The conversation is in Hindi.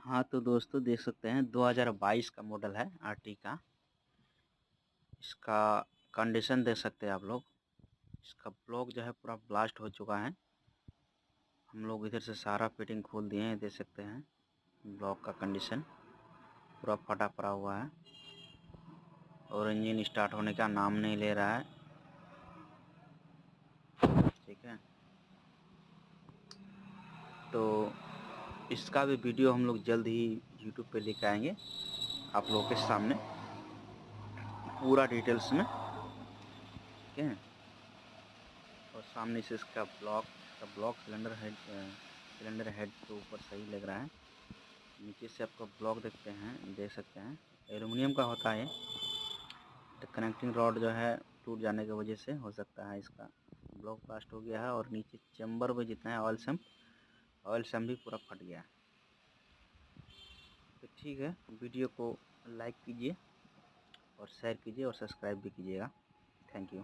हाँ तो दोस्तों देख सकते हैं 2022 का मॉडल है आरटी का। इसका कंडीशन देख सकते हैं आप लोग। इसका ब्लॉक जो है पूरा ब्लास्ट हो चुका है। हम लोग इधर से सारा फिटिंग खोल दिए हैं, देख सकते हैं ब्लॉक का कंडीशन पूरा फटा पड़ा हुआ है और इंजन स्टार्ट होने का नाम नहीं ले रहा है। ठीक है, तो इसका भी वीडियो हम लोग जल्द ही यूट्यूब पे लेकर आएंगे आप लोगों के सामने पूरा डिटेल्स में। ठीक है, और सामने से इसका ब्लॉक सिलेंडर हेड के ऊपर सही लग रहा है। नीचे से आपका ब्लॉक देख सकते हैं एल्युमिनियम का होता है। तो कनेक्टिंग रॉड जो है टूट जाने की वजह से हो सकता है इसका ब्लॉक ब्लास्ट हो गया है और नीचे चैम्बर में जितना है ऑयल सम भी पूरा फट गया है। तो ठीक है, वीडियो को लाइक कीजिए और शेयर कीजिए और सब्सक्राइब भी कीजिएगा। Thank you.